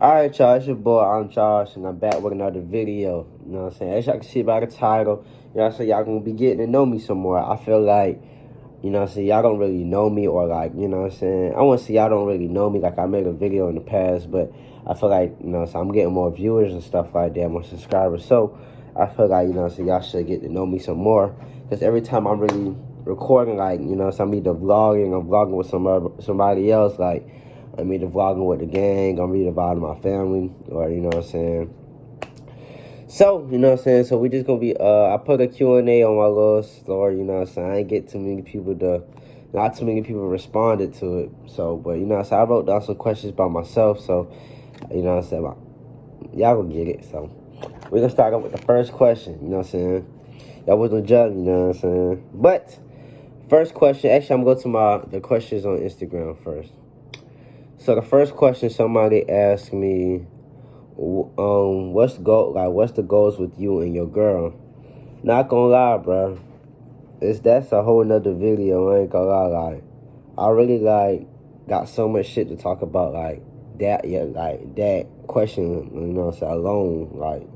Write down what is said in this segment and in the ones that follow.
Alright, y'all, it's your boy, I'm Josh, and I'm back with another video. You know what I'm saying? As y'all can see by the title, you know what I'm saying, y'all gonna be getting to know me some more. I feel like, you know what I'm saying, y'all don't really know me, or like, you know what I'm saying, I wanna say y'all don't really know me, like I made a video in the past, but I feel like, you know what I'm saying, I'm getting more viewers and stuff like that, more subscribers, so I feel like, you know what I'm saying, y'all should get to know me some more, because every time I'm really recording, like, you know, so I'm either vlogging or vlogging with somebody else, like, I'm either vlogging with the gang, I'm either vlogging my family, or, you know what I'm saying. So, you know what I'm saying, so we just gonna be, I put a Q&A on my little story, you know what I'm saying. I ain't get too many people not too many people responded to it. So, but, you know what I'm saying, I wrote down some questions by myself, so, you know what I'm saying, y'all gonna get it. So, we're gonna start off with the first question, you know what I'm saying. Y'all wasn't judging, you know what I'm saying. But, first question, actually, I'm going to go to the questions on Instagram first. So the first question, somebody asked me, what's the goals with you and your girl? Not gonna lie, bro. That's a whole nother video. I ain't gonna lie. Like, I really got so much shit to talk about. Like that, yeah. Like that question, you know, so alone, like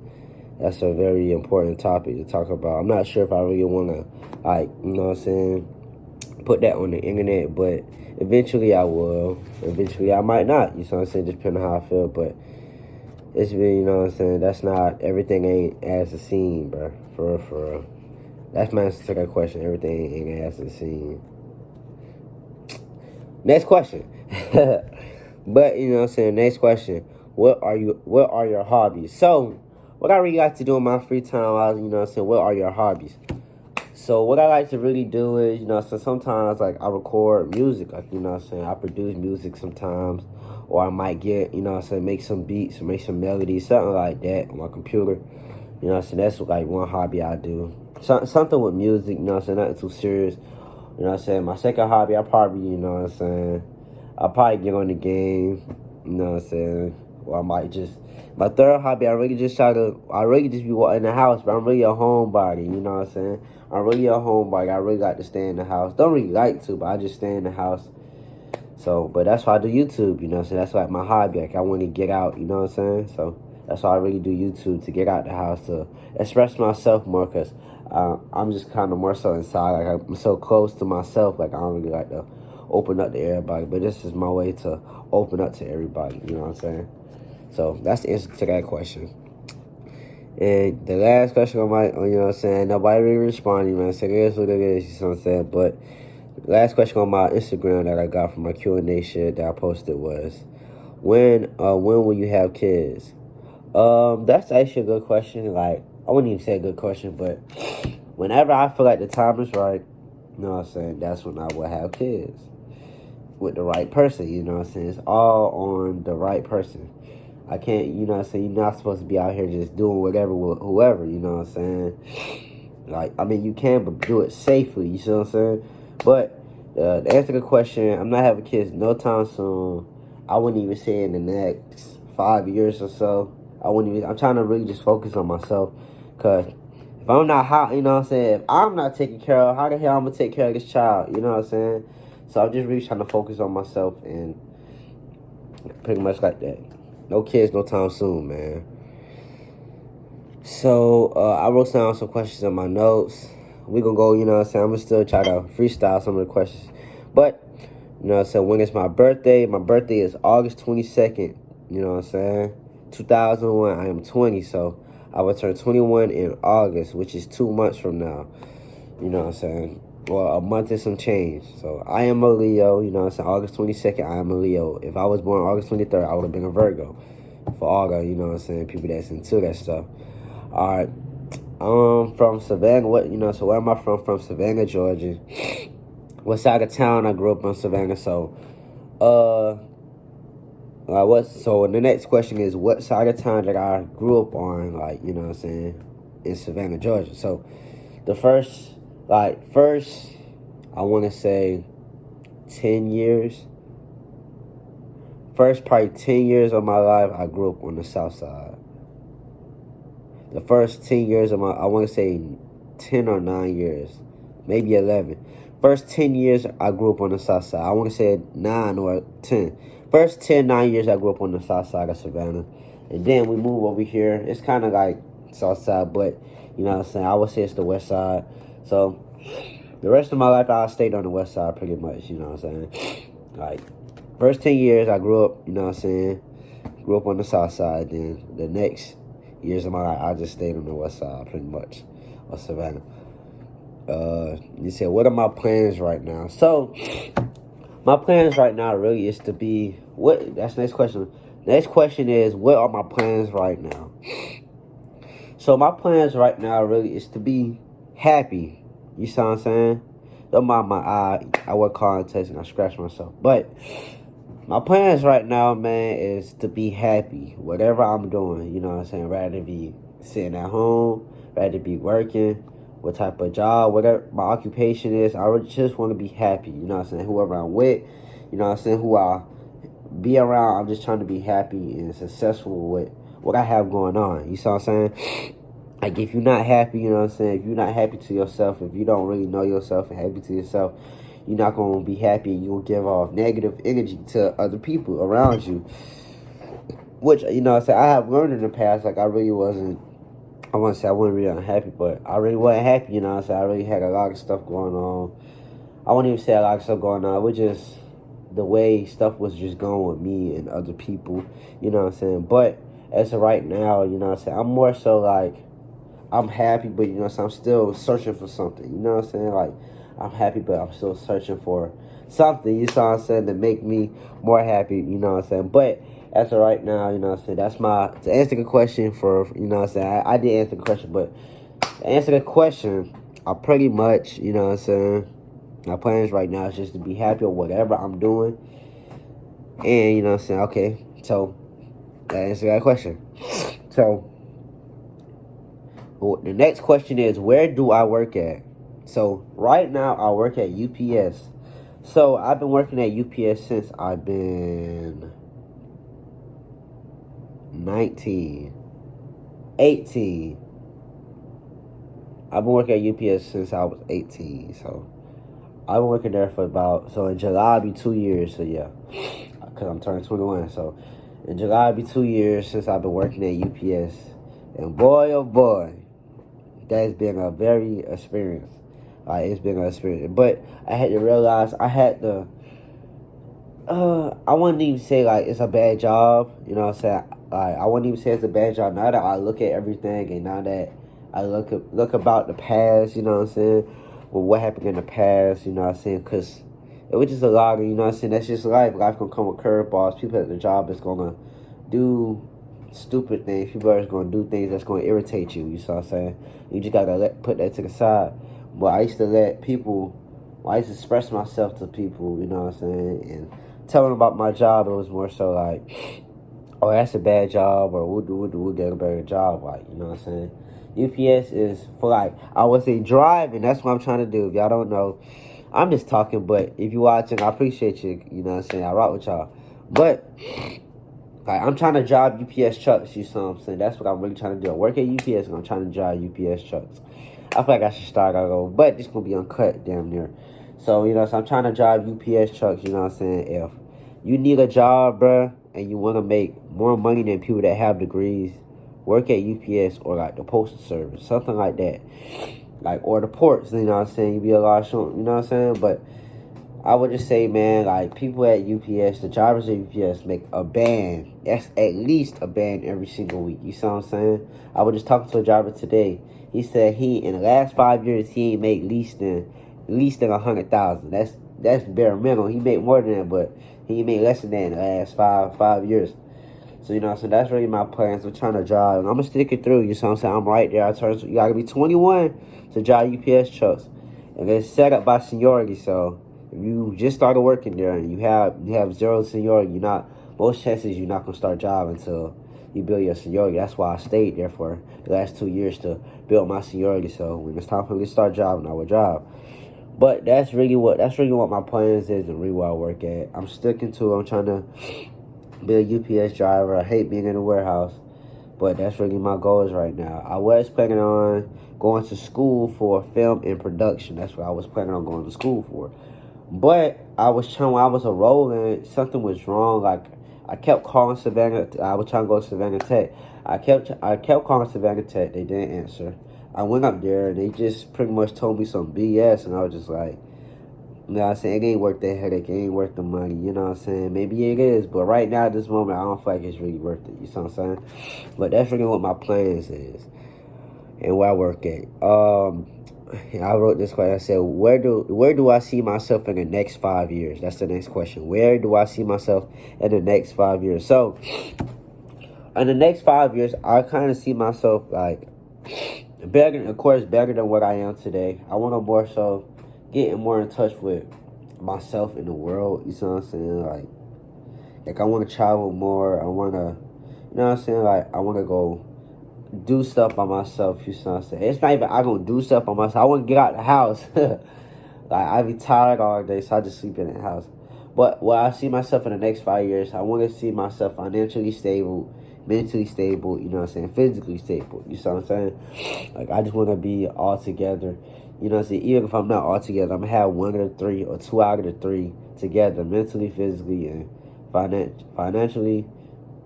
that's a very important topic to talk about. I'm not sure if I really wanna, like, you know what I'm saying, put that on the internet, but eventually I will. Eventually I might not. You know what I'm saying? Just depending on how I feel. But it's been, you know what I'm saying? That's not, everything ain't as it seems, bro. For real, for real. That's my answer to that question. Everything ain't as it seems. Next question. But, you know what I'm saying? Next question. What are your hobbies? So, what I really like to do in my free time, you know what I'm saying? What are your hobbies? So what I like to really do is, you know, so sometimes, like, I record music, like, you know what I'm saying, I produce music sometimes, or I might get, you know what I'm saying, make some beats or make some melodies, something like that on my computer, you know what I'm saying. That's, like, one hobby I do. Something with music, you know what I'm saying, nothing too serious, you know what I'm saying. My second hobby, I probably, you know what I'm saying, I'll probably get on the game, you know what I'm saying, or I might just, my third hobby, I really just be in the house, but I'm really a homebody, you know what I'm saying. I'm really a homebody. I really like to stay in the house. Don't really like to, but I just stay in the house. So, but that's why I do YouTube, you know what I'm saying. That's like my hobby. Like, I want to get out, you know what I'm saying. So that's why I really do YouTube, to get out the house, to express myself more, because I'm just kind of more so inside. Like, I'm so close to myself. Like, I don't really like to open up to everybody, but this is my way to open up to everybody, you know what I'm saying. So that's the answer to that question. And the last question on my, you know what I'm saying, nobody really responded, man. So it is what it is, you know what I'm saying. But the last question on my Instagram that I got from my Q&A shit that I posted was, when will you have kids? That's actually a good question. Like, I wouldn't even say a good question, but whenever I feel like the time is right, you know what I'm saying, that's when I will have kids. With the right person, you know what I'm saying. It's all on the right person. I can't, you know what I'm saying, you're not supposed to be out here just doing whatever with whoever, you know what I'm saying. Like, I mean, you can, but do it safely, you see what I'm saying. But to answer the question, I'm not having kids no time soon. I wouldn't even say in the next 5 years or so. I'm trying to really just focus on myself, because if I'm not hot, you know what I'm saying, if I'm not taking care of, how the hell I'm going to take care of this child, you know what I'm saying. So I'm just really trying to focus on myself, and pretty much like that. No kids, no time soon, man. So, I wrote down some questions in my notes. We gonna go, you know what I'm saying, I'm gonna still try to freestyle some of the questions. But, you know what I'm saying, when it's my birthday is August 22nd, you know what I'm saying, 2001, I am 20, so I will turn 21 in August, which is 2 months from now, you know what I'm saying. Well, a month and some change. So I am a Leo, you know what I'm saying. August 22nd, I am a Leo. If I was born August 23rd, I would have been a Virgo. For all the, you know what I'm saying, people that's into that stuff. Alright. From Savannah, where am I from? From Savannah, Georgia. What side of town I grew up in Savannah, so so the next question is, what side of town that I grew up on, like, you know what I'm saying, in Savannah, Georgia. So the first, I want to say 10 years. First probably 10 years of my life, I grew up on the south side. The first 10 years of I want to say 10 or 9 years, maybe 11. First 10 years, I grew up on the south side. I want to say 9 or 10. First 9 years I grew up on the south side of Savannah. And then we moved over here. It's kind of like south side, but you know what I'm saying? I would say it's the west side. So the rest of my life I stayed on the west side pretty much, you know what I'm saying? Like, first 10 years I grew up, you know what I'm saying? Grew up on the south side. Then the next years of my life I just stayed on the west side pretty much of Savannah. You said, what are my plans right now? So my plans right now really is to be what? That's the next question. Next question is, what are my plans right now? So my plans right now really is to be happy. You see what I'm saying? Don't mind my eye. I work hard on testing. I scratch myself. But my plans right now, man, is to be happy. Whatever I'm doing, you know what I'm saying? Rather be sitting at home, rather be working, what type of job, whatever my occupation is. I just want to be happy. You know what I'm saying? Whoever I'm with, you know what I'm saying? Who I be around, I'm just trying to be happy and successful with what I have going on. You see what I'm saying? Like, if you're not happy, you know what I'm saying? If you're not happy to yourself, if you don't really know yourself and happy to yourself, you're not going to be happy. You'll give off negative energy to other people around you. Which, you know what I'm saying? I have learned in the past, like, I really wasn't, I want to say I wasn't really unhappy, but I really wasn't happy, you know what I'm saying? I really had a lot of stuff going on. I wouldn't even say a lot of stuff going on. It was just the way stuff was just going with me and other people, you know what I'm saying? But as of right now, you know what I'm saying? I'm more so like, I'm happy, but you know what I'm saying? I'm still searching for something, you know what I'm saying? Like, I'm happy, but I'm still searching for something, you know what I'm saying, to make me more happy, you know what I'm saying? But as of right now, you know what I'm saying, that's to answer the question for, you know what I'm saying, I did answer the question, but to answer the question, I pretty much, you know what I'm saying, my plans right now is just to be happy with whatever I'm doing. And, you know what I'm saying, okay, so that answers that question. So, the next question is, where do I work at? So, right now, I work at UPS. So, I've been working at UPS since I've been 19, 18. I've been working at UPS since I was 18, so I've been working there for in July it'll be 2 years, so yeah, because I'm turning 21, so in July it'll be 2 years since I've been working at UPS, and boy, oh boy, that's been a very experience. It's been an experience, but I had to realize I wouldn't even say, like, it's a bad job, you know what I'm saying, I wouldn't even say it's a bad job, now that I look at everything, and now that I look about the past, you know what I'm saying, well, what happened in the past, you know what I'm saying, because it was just a lot of, you know what I'm saying, that's just life. Life gonna come with curveballs. People at the job is gonna do stupid things. People are going to do things that's going to irritate you, you see what I'm saying? You just got to put that to the side. But I used to express myself to people, you know what I'm saying, and tell them about my job. It was more so like, oh, that's a bad job, or we'll get a better job, like, you know what I'm saying? UPS is for, like, I would say driving. That's what I'm trying to do. If y'all don't know, I'm just talking, but if you're watching, I appreciate you, you know what I'm saying? I rock with y'all. But, like, I'm trying to drive UPS trucks, you know what I'm saying? That's what I'm really trying to do. I work at UPS, and I'm trying to drive UPS trucks. I feel like I should start out over, but it's going to be uncut damn near. So, you know, so I'm trying to drive UPS trucks, you know what I'm saying? If you need a job, bruh, and you want to make more money than people that have degrees, work at UPS or, like, the postal service, something like that. Like, or the ports, you know what I'm saying? You be a lot short, you know what I'm saying? But I would just say, man, like, people at UPS, the drivers at UPS make a band. That's at least a band every single week. You see what I'm saying? I was just talking to a driver today. He said in the last 5 years, he ain't made least than 100,000. That's bare minimum. He made more than that, but he made less than that in the last five years. So, you know what I'm saying? That's really my plans. I'm trying to drive, and I'm going to stick it through. You know what I'm saying? I'm right there. You got to be 21 to drive UPS trucks. And it's set up by seniority, so if you just started working there and you have zero seniority, most chances you're not going to start driving until you build your seniority. That's why I stayed there for the last 2 years, to build my seniority. So when it's time for me to start driving, I will drive. But that's really what my plans is, and really where I work at. I'm sticking to it. I'm trying to be a UPS driver. I hate being in a warehouse, but that's really my goals right now. I was planning on going to school for film and production. That's what I was planning on going to school for. But when I was a rolling, something was wrong. Like, I kept calling Savannah. I was trying to go to Savannah Tech. I kept calling Savannah Tech. They didn't answer. I went up there and they just pretty much told me some BS, and I was just like, you know what I'm saying? It ain't worth the headache. It ain't worth the money. You know what I'm saying? Maybe it is, but right now, at this moment, I don't feel like it's really worth it. You know what I'm saying? But that's really what my plans is and where I work at. I wrote this question. I said, where do I see myself in the next 5 years? That's the next question. Where do I see myself in the next 5 years? So, in the next 5 years, I kind of see myself like better, of course, better than what I am today. I want to more so getting more in touch with myself in the world. You know what I'm saying? Like I want to travel more. I want to, you know what I'm saying? Like, I want to go do stuff by myself. You know what I'm saying? It's not even I gonna do stuff by myself. I want to get out the house. Like, I be tired all day, so I just sleep in the house. But where I see myself in the next 5 years, I want to see myself financially stable, mentally stable, you know what I'm saying, physically stable, you know what I'm saying? Like, I just want to be all together, you know what I'm saying? Even if I'm not all together, I'm going to have one of the three or two out of the three together, mentally, physically, and financially,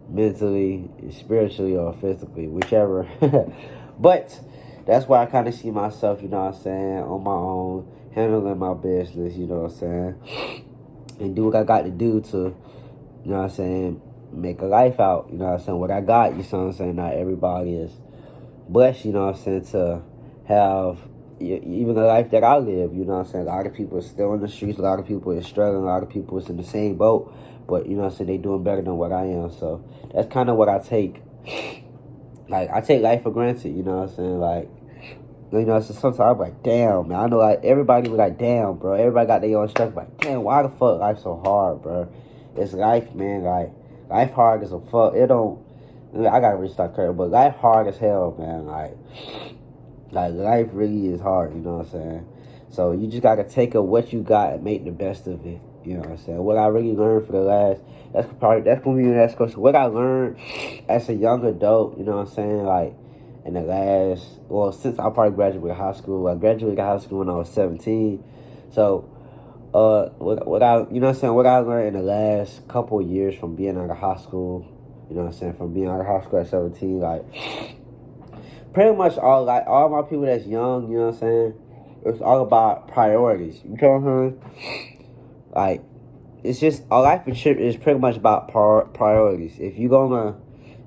mentally, spiritually, or physically, whichever. But that's why I kind of see myself, you know what I'm saying, on my own, handling my business, you know what I'm saying, and do what I got to do to, you know what I'm saying, make a life out, you know what I'm saying, what I got, you know what I'm saying. Not everybody is blessed, you know what I'm saying, to have even the life that I live, you know what I'm saying. A lot of people are still in the streets, a lot of people are struggling, a lot of people is in the same boat, but, you know what I'm saying, they doing better than what I am. So that's kind of what I take. Like, I take life for granted, you know what I'm saying. Like, you know, so sometimes I'm like, damn, man. I know, like, everybody be like, damn, bro. Everybody got their own stuff. Like, damn, why the fuck life so hard, bro? It's life, man. Like, life hard as a fuck. It don't. I gotta restart career, but life hard as hell, man. Like life really is hard. You know what I'm saying? So you just gotta take up what you got and make the best of it. You know what I'm saying? What I really learned for the last. That's gonna be the next question. What I learned as a young adult. You know what I'm saying? Like, in the last, well, since I probably graduated high school. I graduated high school when I was 17. So, what I, you know what I'm saying, what I learned in the last couple of years from being out of high school, you know what I'm saying, from being out of high school at 17, like, pretty much all my people that's young, you know what I'm saying, it's all about priorities. You know what I'm saying? Like, it's just, our life is pretty much about priorities. If you gonna,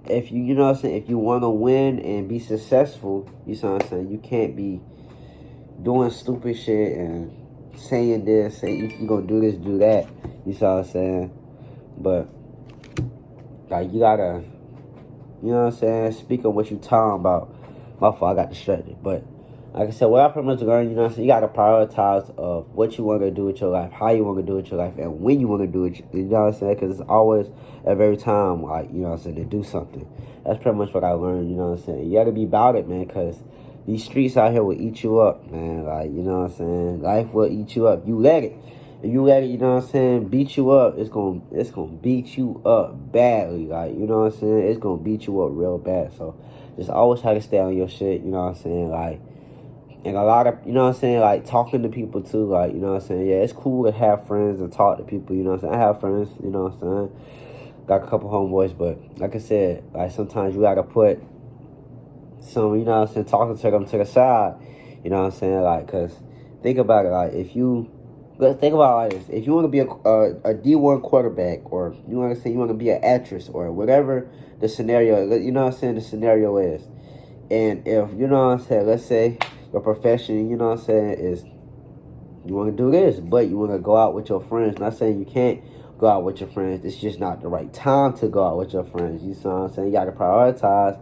if you know what I'm saying, if you want to win and be successful, you know what I'm saying, you can't be doing stupid shit and saying this, saying you gonna do this, do that, you know what I'm saying. But, like, you gotta, you know what I'm saying, speak on what you talking about. My fault, I got distracted. But, like I said, what I pretty much learned, you know what I'm saying, you gotta prioritize of what you want to do with your life, how you want to do with your life, and when you want to do it, you know what I'm saying, because it's always at every time, like, you know what I'm saying, to do something. That's pretty much what I learned, you know what I'm saying. You gotta be about it, man, because these streets out here will eat you up, man. Like, you know what I'm saying, life will eat you up. You let it. If you let it, you know what I'm saying, beat you up, it's gonna beat you up badly. Like, you know what I'm saying, it's gonna beat you up real bad. So just always try to stay on your shit, you know what I'm saying, like, and a lot of, you know what I'm saying, like, talking to people too, like, you know what I'm saying, yeah, it's cool to have friends and talk to people, you know what I'm saying. I have friends, you know what I'm saying, got a couple homeboys, but like I said, like, sometimes you gotta put some, you know what I'm saying, talking to them to the side, you know what I'm saying, like, because think about it, like, let's think about it like this. If you want to be a D1 quarterback, or you want to say you want to be an actress, or whatever the scenario, you know what I'm saying, the scenario is. And if, you know what I'm saying, let's say your profession, you know what I'm saying, is you want to do this, but you want to go out with your friends. Not saying you can't go out with your friends. It's just not the right time to go out with your friends. You know what I'm saying? You got to prioritize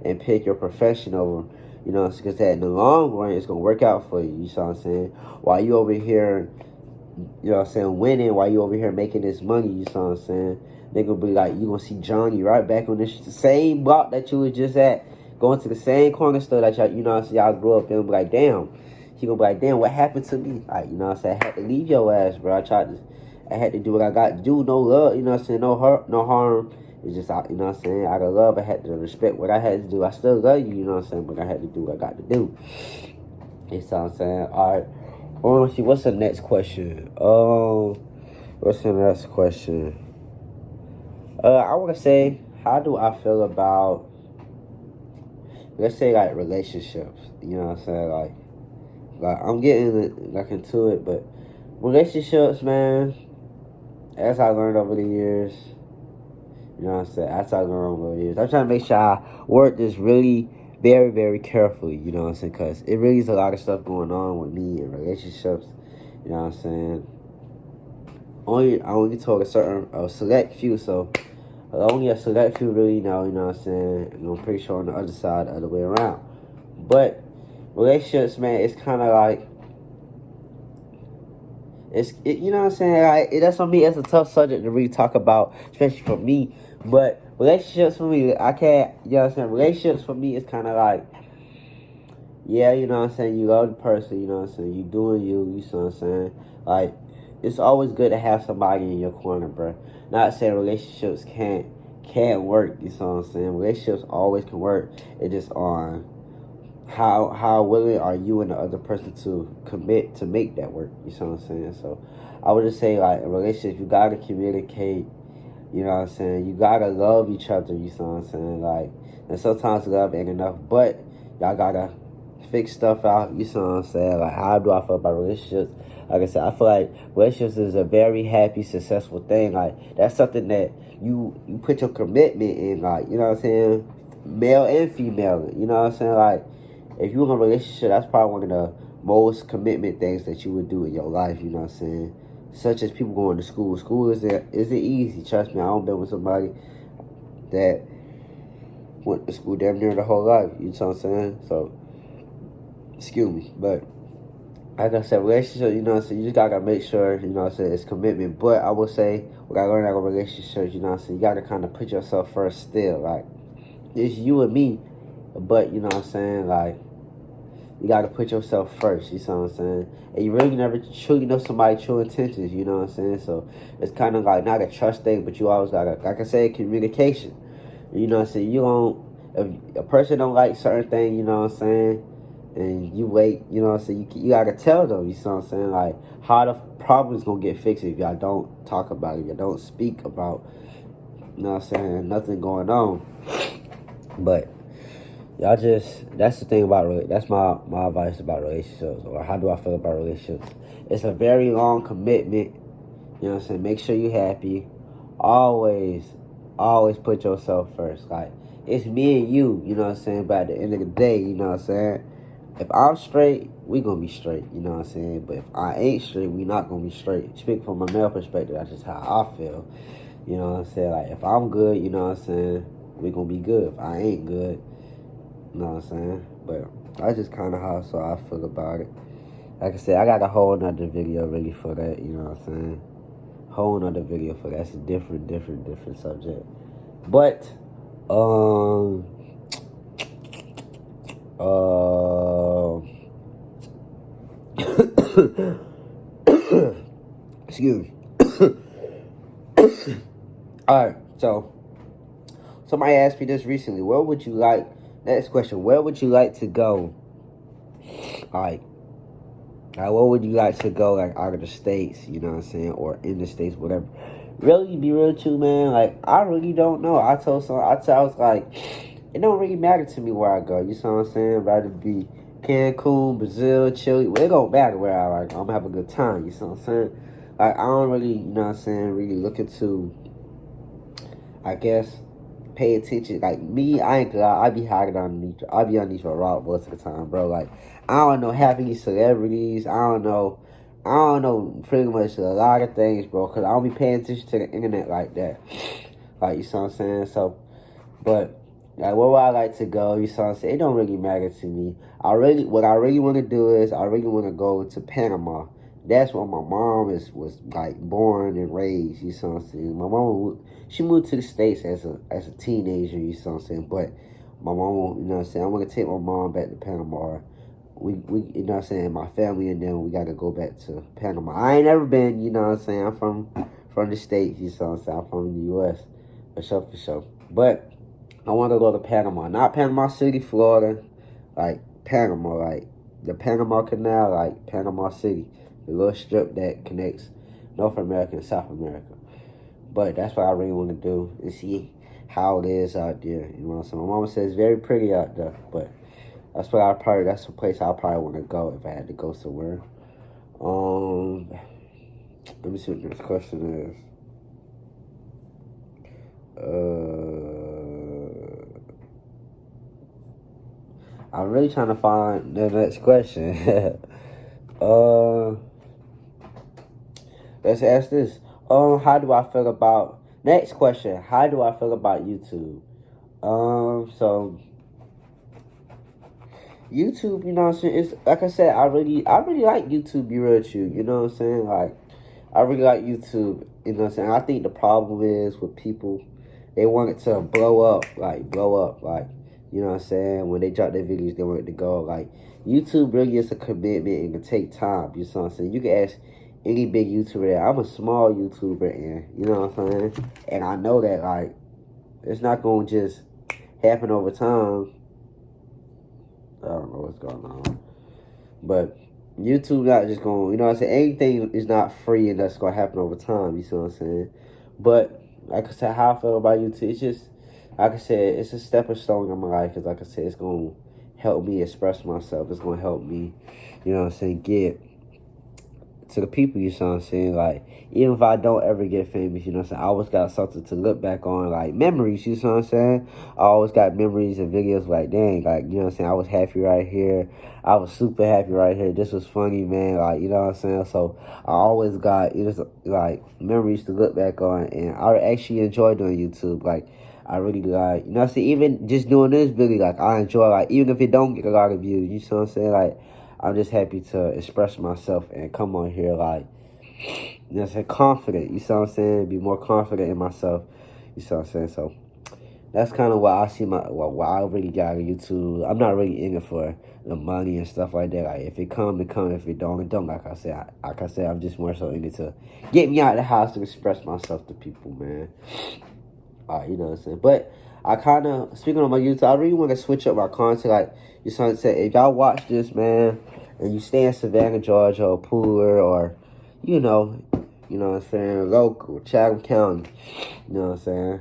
and pick your profession over, you know, because that in the long run, it's going to work out for you. You know what I'm saying? While you over here, you know what I'm saying, winning, while you over here making this money, you know what I'm saying, they gonna be like, you gonna see Johnny right back on this same block that you was just at, going to the same corner store that y'all, you know what I'm saying, y'all grew up in, be like, damn. He gonna be like, damn, what happened to me? Like, you know what I'm saying, I had to leave your ass, bro. I had to do what I got to do. No love, you know what I'm saying, no hurt, no harm. It's just, you know what I'm saying, out of love, I had to respect what I had to do. I still love you, you know what I'm saying, but I had to do what I got to do. You know what I'm saying? All right. Let's see, what's the next question? What's the next question? I want to say, how do I feel about, let's say, like, relationships? You know what I'm saying? Like I'm getting like into it, but relationships, man, as I learned over the years, you know what I'm saying? As I learned over the years, I'm trying to make sure I work this really very, very carefully, you know what I'm saying? Because it really is a lot of stuff going on with me in relationships, you know what I'm saying? I only talk a select few, so only a select few really know, you know what I'm saying? And I'm pretty sure on the other side, the other way around. But relationships, man, it's kind of like, you know what I'm saying? Like, that's on me. It's a tough subject to really talk about, especially for me. But relationships for me, I can't, you know what I'm saying? Relationships for me is kind of like, yeah, you know what I'm saying? You love the person, you know what I'm saying? You doing you know what I'm saying? Like, it's always good to have somebody in your corner, bro. Not saying relationships can't work, you know what I'm saying? Relationships always can work. It's just on how willing are you and the other person to commit to make that work, you know what I'm saying? So I would just say, like, in relationships, you gotta communicate, you know what I'm saying? You gotta love each other, you know what I'm saying? Like, and sometimes love ain't enough, but y'all gotta fix stuff out, you know what I'm saying? Like, how do I feel about relationships? Like I said, I feel like relationships is a very happy, successful thing. Like, that's something that you put your commitment in, like, you know what I'm saying? Male and female, you know what I'm saying? Like, if you're in a relationship, that's probably one of the most commitment things that you would do in your life, you know what I'm saying? Such as people going to school. School isn't easy, trust me. I don't been with somebody that went to school damn near the whole life, you know what I'm saying? So, excuse me, but like I said, relationship, you know what I'm saying, you just gotta make sure, you know what I'm saying, it's commitment. But I will say, what I learned out of relationships, you know what I'm saying, you gotta kind of put yourself first still. Like, it's you and me, but, you know what I'm saying, like, you gotta put yourself first, you know what I'm saying? And you really never truly know somebody's true intentions, you know what I'm saying? So, it's kind of like not a trust thing, but you always gotta, like I said, communication. You know what I'm saying? You don't, if a person don't like certain things, you know what I'm saying, and you wait, you know what I'm saying, you gotta tell them, you know what I'm saying, like, how the problem's gonna get fixed if y'all don't talk about it, you don't speak about, you know what I'm saying, nothing going on. But y'all just, that's the thing about, that's my advice about relationships, or how do I feel about relationships. It's a very long commitment, you know what I'm saying, make sure you're happy, always put yourself first. Like, it's me and you know what I'm saying, but at the end of the day, you know what I'm saying, if I'm straight, we gonna be straight, you know what I'm saying? But if I ain't straight, we not gonna be straight. Speaking from a male perspective, that's just how I feel. You know what I'm saying? Like, if I'm good, you know what I'm saying, we gonna be good. If I ain't good, you know what I'm saying? But that's just kind of how I feel about it. Like I said, I got a whole nother video ready for that, you know what I'm saying? Whole nother video for that. That's a different subject. But, excuse me. Alright, so somebody asked me this recently. Next question, where would you like to go? Like, where would you like to go, like, out of the States, you know what I'm saying? Or in the States, whatever. Really, be real with you, man. Like, I really don't know. I was like, it don't really matter to me where I go. You know what I'm saying? Rather be Cancun, Brazil, Chile. Well, it don't matter where I'm gonna have a good time. You know what I'm saying? Like, I don't really, you know what I'm saying, really look into, I guess, pay attention. Like, me, I ain't gonna lie, I be hiding underneath. I be underneath a rock most of the time, bro. Like, I don't know half of these celebrities. I don't know pretty much a lot of things, bro. Because I don't be paying attention to the internet like that. Like, you know what I'm saying? So, but, like, where would I like to go? You know what I'm saying? It don't really matter to me. What I really want to do is, I really want to go to Panama. That's where my mom was like born and raised, you know what I'm saying? My mom, she moved to the States as a teenager, you know what I'm saying? But my mom, you know what I'm saying, I want to take my mom back to Panama. We you know what I'm saying, my family and them, we got to go back to Panama. I ain't never been, you know what I'm saying, I'm from the States, you know what I'm saying, I'm from the U.S., for sure. But I want to go to Panama, not Panama City, Florida, like Panama, like the Panama Canal, like Panama City, the little strip that connects North America and South America. But that's what I really want to do and see how it is out there. You know what I'm saying? My mama says it's very pretty out there, but that's the place I probably want to go if I had to go somewhere. Let me see what the next question is. I'm really trying to find the next question. Let's ask this. How do I feel about next question? How do I feel about YouTube? So YouTube, you know what I'm saying? It's like I said, I really like YouTube. Be real with you, you know what I'm saying? Like, I really like YouTube. You know what I'm saying? I think the problem is with people, they want it to blow up, like, you know what I'm saying? When they drop their videos, they want it to go. Like, YouTube really is a commitment and can take time. You know what I'm saying? You can ask any big YouTuber that. I'm a small YouTuber, and you know what I'm saying? And I know that, like, it's not going to just happen over time. I don't know what's going on. But YouTube not just going, you know what I'm saying? Anything is not free and that's going to happen over time. You see what I'm saying? But, like I said, how I feel about YouTube, it's just, like I said, it's a stepping stone in my life. Because, like I said, it's going to help me express myself. It's going to help me, you know what I'm saying, get to the people, you know what I'm saying? Like, even if I don't ever get famous, you know what I'm saying? I always got something to look back on, like memories, you know what I'm saying? I always got memories and videos like, dang, like, you know what I'm saying? I was happy right here. I was super happy right here. This was funny, man. Like, you know what I'm saying? So, I always got, you know, like, memories to look back on. And I actually enjoy doing YouTube. Like, I really like, you know what I'm saying? Even just doing this video, like, I enjoy, like, even if it don't get a lot of views, you know what I'm saying? Like, I'm just happy to express myself and come on here, like, you know what I'm saying, confident, you see what I'm saying? Be more confident in myself, you see what I'm saying? So, that's kind of what I see, what I really got on YouTube. I'm not really in it for the money and stuff like that. Like, if it come, it come. If it don't, it don't. Like I said, I'm just more so in it to get me out of the house to express myself to people, man. You know what I'm saying? But I kind of, speaking on my YouTube, I really want to switch up my content. Like, you know what I'm saying? If y'all watch this, man, and you stay in Savannah, Georgia, or Pooler, or, you know what I'm saying, local, Chatham County, you know what I'm saying?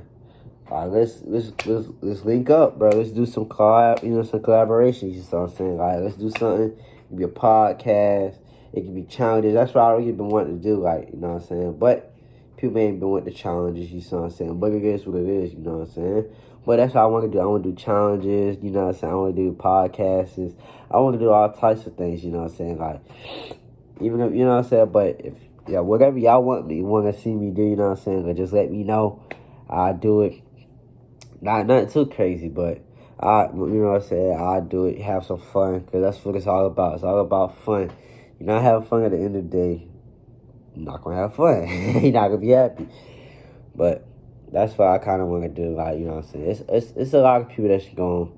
Let's link up, bro. Let's do some some collaborations, you know what I'm saying? Like, let's do something. It can be a podcast. It can be challenges. That's what I really been wanting to do, like, you know what I'm saying? But people ain't been with the challenges, you know what I'm saying? But it is what it is, you know what I'm saying? But that's what I want to do. I want to do challenges, you know what I'm saying? I want to do podcasts. I want to do all types of things, you know what I'm saying? Like, even if, you know what I'm saying? But if, yeah, whatever y'all want to see me do, you know what I'm saying? But just let me know. I'll do it. Nothing too crazy, but you know what I'm saying? I'll do it. Have some fun, because that's what it's all about. It's all about fun. You're not having fun at the end of the day, you're not going to have fun. You're not going to be happy. But that's what I kind of want to do. Like, you know what I'm saying? It's a lot of people that's going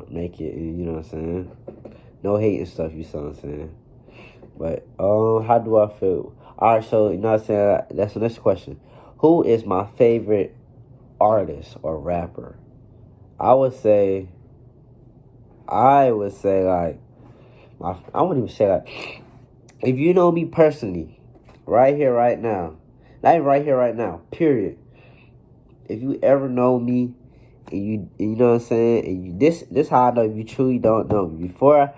to make it, and, you know what I'm saying? No hate and stuff, you know what I'm saying? But, how do I feel? Alright, so, you know what I'm saying? That's the next question. Who is my favorite artist or rapper? I would say, like, I wouldn't even say, like, if you know me personally, right here, right now, not even right here, right now, period. If you ever know me, and you know what I'm saying, and this how I know if you truly don't know me. Before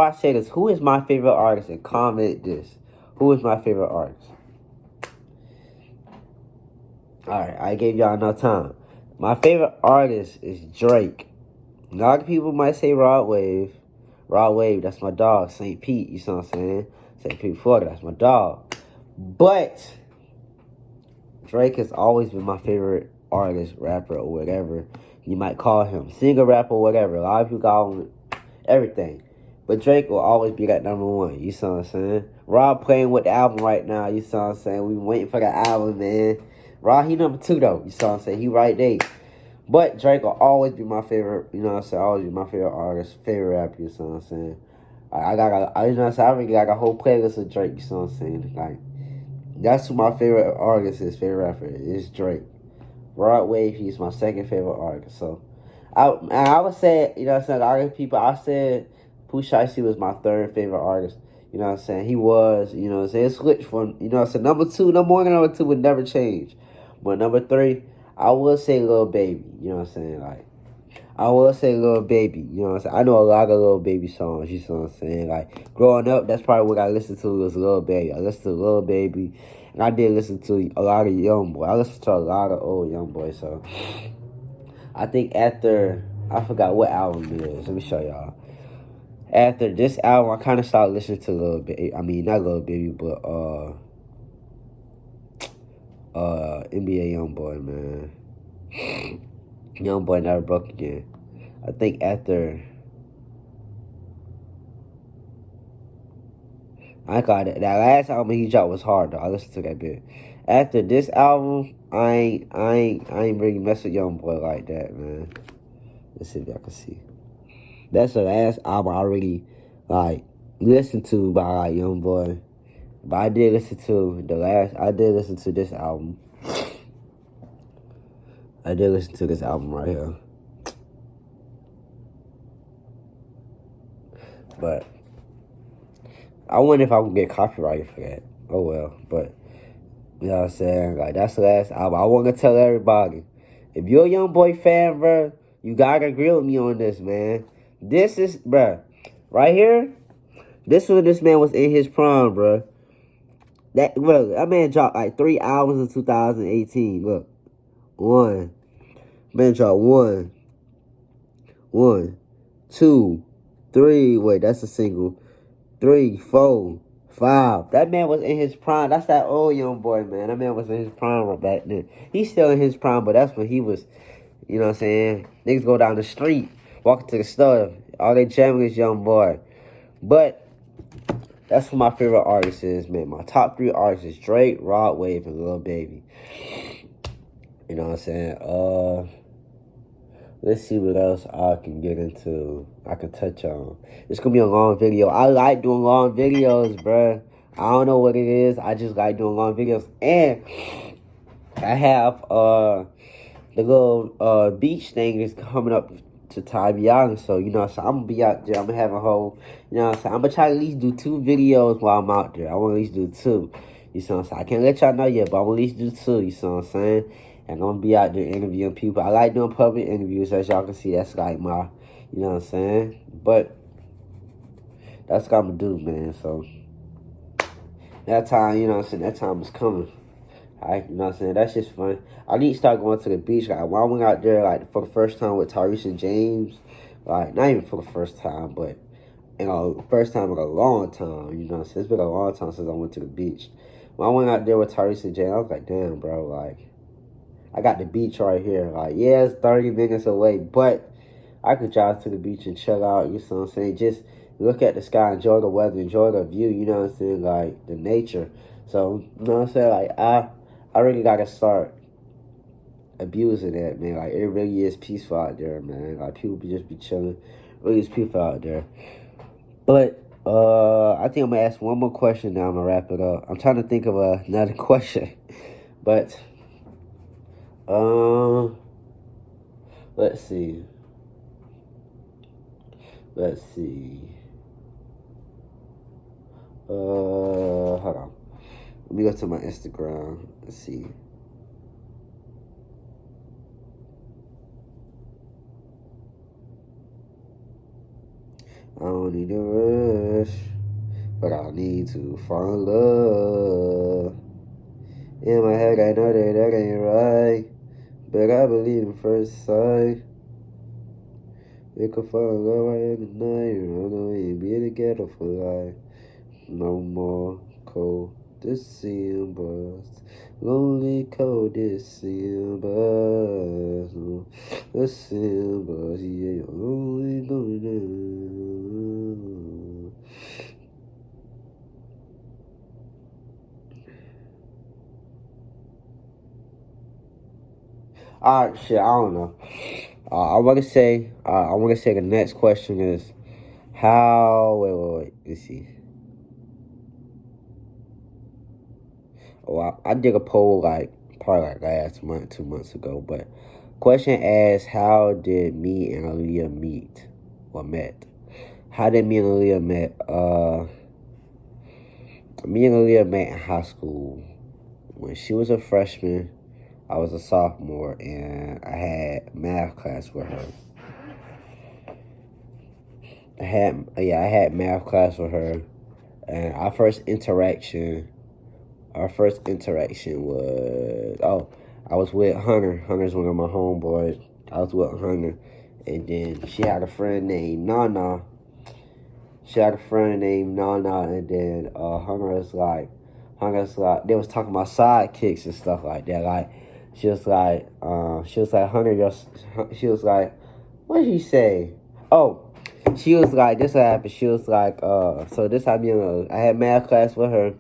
I say this, who is my favorite artist? And comment this. Who is my favorite artist? Alright, I gave y'all enough time. My favorite artist is Drake. A lot of people might say Rod Wave. Rod Wave, that's my dog. St. Pete, you know what I'm saying? St. Pete, Florida, that's my dog. But Drake has always been my favorite artist, rapper, or whatever you might call him. Singer, rapper, whatever. A lot of people call him everything. But Drake will always be that number one. You see what I'm saying? Rob playing with the album right now. You see what I'm saying? We been waiting for the album, man. Rob, he number two, though. You see what I'm saying? He right there. But Drake will always be my favorite, you know what I'm saying? Always be my favorite artist, favorite rapper, you see what I'm saying? You know what I'm saying? I already got a whole playlist of Drake, you see what I'm saying? Like, that's who my favorite artist is, favorite rapper is Drake. Rod Wave, he's my second favorite artist. So, I would say, you know what I'm saying, a lot of people, I said Pooh Shiesty was my third favorite artist. You know what I'm saying? He was, you know what I'm saying? It switched from, you know what I'm saying? Number one and number two would never change. But number three, I would say Lil Baby. You know what I'm saying? Like, I will say Lil Baby. You know what I'm saying? I know a lot of Lil Baby songs. You know what I'm saying? Like, growing up, that's probably what I listened to was Lil Baby. I listened to Lil Baby. And I did listen to a lot of Young Boy. I listened to a lot of old Young Boy. So, I think after, I forgot what album it is. Let me show y'all. After this album, I kind of started listening to Lil Baby. I mean, not Lil Baby, but NBA Youngboy, man. Youngboy never broke again. I think after I got it. That last album he dropped was hard though. I listened to that bit. After this album, I ain't really mess with Youngboy like that, man. Let's see if y'all can see. That's the last album I really like listened to by like Youngboy. But I did listen to this album. I did listen to this album right here. But I wonder if I can get copyrighted for that. Oh well. But you know what I'm saying? Like that's the last album. I wanna tell everybody. If you're a Youngboy fan, bro, you gotta agree with me on this, man. This is, bro, right here. This when this man was in his prime, bro. That man dropped like 3 albums in 2018. Look, man dropped one, 2, 3. Wait, that's a single. 3, 4, 5. That man was in his prime. That's that old Youngboy, man. That man was in his prime right back then. He's still in his prime, but that's when he was, you know what I'm saying? Niggas go down the street, walking to the store. All they jamming is Youngboy. But that's what my favorite artist is, man. My top 3 artists is Drake, Rod Wave, and Lil Baby. You know what I'm saying? Let's see what else I can get into. I can touch on. It's gonna be a long video. I like doing long videos, bruh. I don't know what it is. I just like doing long videos. And I have the little beach thing is coming up to Tybee Island. So, you know, so I'm gonna be out there. I'm gonna have a whole, you know what I'm saying? I'm gonna try to at least do 2 videos while I'm out there. I wanna at least do 2. You know what I'm saying? I can't let y'all know yet, but I'm gonna at least do 2. You know what I'm saying? And I'm gonna be out there interviewing people. I like doing public interviews, as y'all can see. That's like my, you know what I'm saying? But that's what I'm gonna do, man. So that time, you know what I'm saying? That time is coming. Alright, you know what I'm saying? That's just fun. I need to start going to the beach. Like, when I went out there, like, for the first time with Tyrese and James, like, not even for the first time, but, you know, first time in a long time, you know what I'm saying? It's been a long time since I went to the beach. When I went out there with Tyrese and James, I was like, damn, bro, like, I got the beach right here. Like, yeah, it's 30 minutes away, but I could drive to the beach and chill out, you know what I'm saying? Just look at the sky, enjoy the weather, enjoy the view, you know what I'm saying? Like, the nature. So, you know what I'm saying? Like, I really got to start abusing that, man. Like, it really is peaceful out there, man. Like, people just be chilling. Really is peaceful out there. But, I think I'm going to ask one more question, now I'm going to wrap it up. I'm trying to think of another question. But, let's see. Hold on. Let me go to my Instagram. Let's see. I don't need to rush, but I need to fall in love. In my head, I know that ain't right, but I believe in first sight. We could fall in love right in the night, run away and be together for life. No more cold Decembers, lonely cold Decembers, Decembers, yeah, only going down. Alright, shit, I don't know. I want to say the next question is how. Wait. Let's see. Oh, I did a poll probably last month, 2 months ago. But question asks, how did me and Aaliyah meet or met? How did me and Aaliyah met? Me and Aaliyah met in high school. When she was a freshman, I was a sophomore, and I had math class with her. I had math class with her, and our first interaction was I was with Hunter. Hunter's one of my homeboys. I was with Hunter, and then she had a friend named Nana. And then Hunter's like, they was talking about sidekicks and stuff like that. Like, she was like, Hunter, she was like, what did he say? Oh, she was like, this happened. She was like, so this happened. I had math class with her,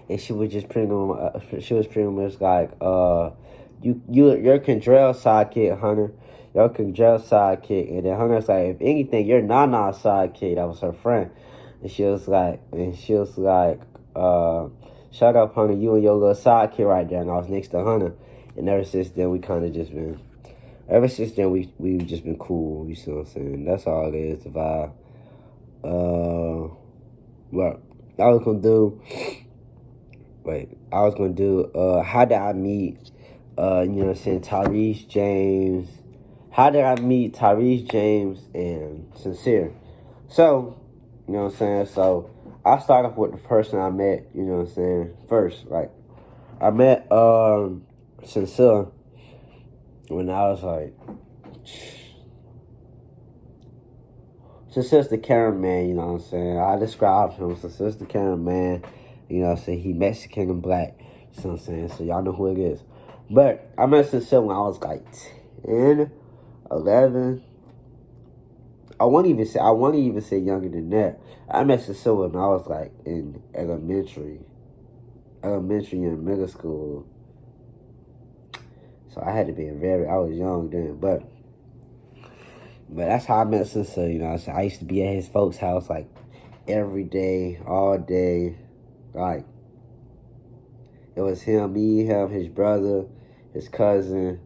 and she was pretty much like, you're Kendrell's sidekick, Hunter. You're Kendrell's sidekick. And then Hunter's like, if anything, you're Nana's sidekick. That was her friend. And she was like, shut up, Hunter. You and your little sidekick right there. And I was next to Hunter. And ever since then, we've just been cool. You see what I'm saying? That's all it is, the vibe. What I was gonna do. How did I meet, Tyrese James? How did I meet Tyrese James and Sincere? So, you know what I'm saying? So, I start off with the person I met, you know what I'm saying, first. Like, I met Sincere when I was like, Sincere's the cameraman, you know what I'm saying? I described him, Sincere's the cameraman. You know what I'm saying? He Mexican and black. You know what I'm saying? So y'all know who it is. But I met Sincere when I was like 10, 11. I won't even say younger than that. I met Sincere when I was like in elementary and middle school. So I had to be I was young then. But that's how I met Sincere, you know what I'm saying? I used to be at his folks' house like every day, all day. Like, it was him, his brother, his cousin,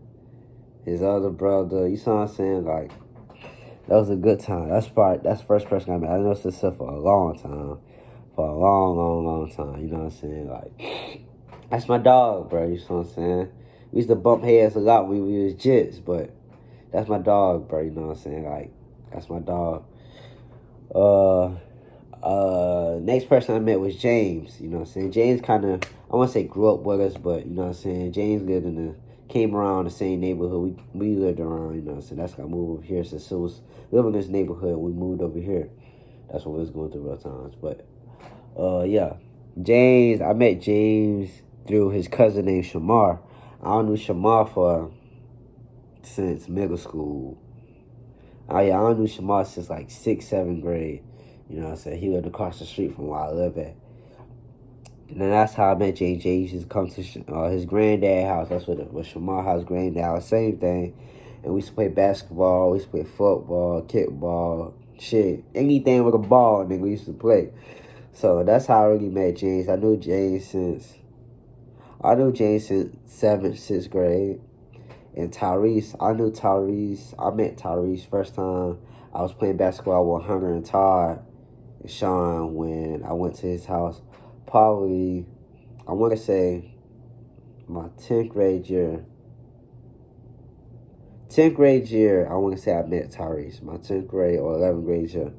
his other brother. You see what I'm saying? Like, that was a good time. That's the first person I met. I know Sincere for a long time. For a long, long, long time. You know what I'm saying? Like, that's my dog, bro. You see what I'm saying? We used to bump heads a lot when we was jits, but that's my dog, bro. You know what I'm saying? Like, that's my dog. Next person I met was James, you know what I'm saying? James kind of, I won't say grew up with us, but, you know what I'm saying? James came around the same neighborhood we lived around, you know what I'm saying? That's how I moved over here. Since it was living in this neighborhood, we moved over here. That's what we was going through rough times. But, yeah. I met James through his cousin named Shamar. I knew Shamar since middle school. I knew Shamar since like 6th, 7th grade. You know what I'm saying? He lived across the street from where I live at. And then that's how I met JJ. He used to come to his granddad's house. That's what Shamar house, granddad house, same thing. And we used to play basketball, we used to play football, kickball, shit. Anything with a ball, nigga, we used to play. So that's how I really met James. I knew James since 7th, 6th grade. And Tyrese, I met Tyrese first time I was playing basketball with Hunter and Todd and Sean when I went to his house. Probably, I want to say my 10th grade year. 10th grade year, I want to say I met Tyrese. My 10th grade or 11th grade year.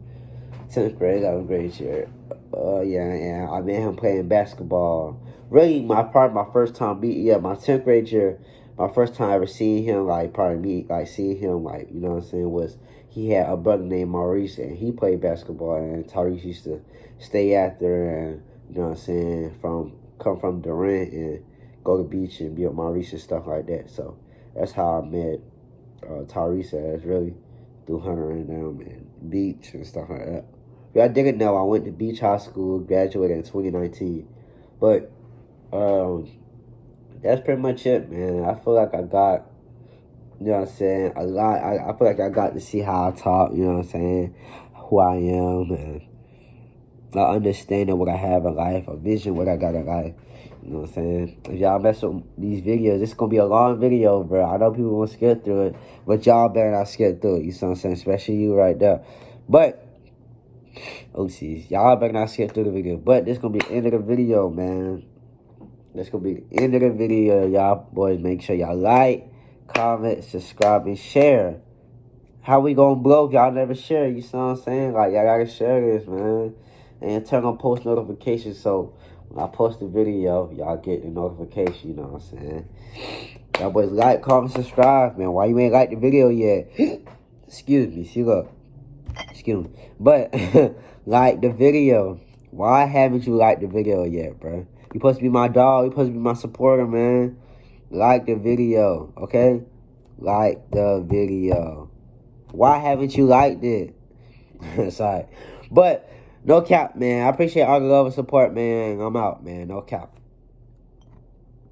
10th grade, 11th grade year. Yeah, I met him playing basketball. Really, my first time my 10th grade year. My first time ever seeing him, seeing him, you know what I'm saying, was he had a brother named Maurice, and he played basketball, and Tyrese used to stay after, and, you know what I'm saying, come from Durant and go to the beach and be with Maurice and stuff like that. So that's how I met Tyrese, as really through Hunter and them and beach and stuff like that. If y'all didn't know, I went to Beach High School, graduated in 2019, but that's pretty much it, man. I feel like I got, you know what I'm saying, a lot. I feel like I got to see how I talk, you know what I'm saying, who I am, and understanding what I have in life, a vision what I got in life. You know what I'm saying? If y'all mess with these videos, it's going to be a long video, bro. I know people won't skip through it, but y'all better not skip through it. You know what I'm saying? Especially you right there. But Oopsies. Y'all better not skip through the video. But this gonna be the end of the video, man. This gonna be the end of the video. Y'all boys, make sure y'all like, comment, subscribe, and share. How we gonna blow if y'all never share? You see what I'm saying? Like, y'all gotta share this, man. And turn on post notifications so when I post the video, y'all get the notification, you know what I'm saying? Y'all boys like, comment, subscribe, man. Why you ain't like the video yet? Excuse me, see, look. Excuse me. But, like the video. Why haven't you liked the video yet, bro? You supposed to be my dog. You supposed to be my supporter, man. Like the video, okay? Like the video. Why haven't you liked it? Sorry. But, no cap, man. I appreciate all the love and support, man. I'm out, man. No cap.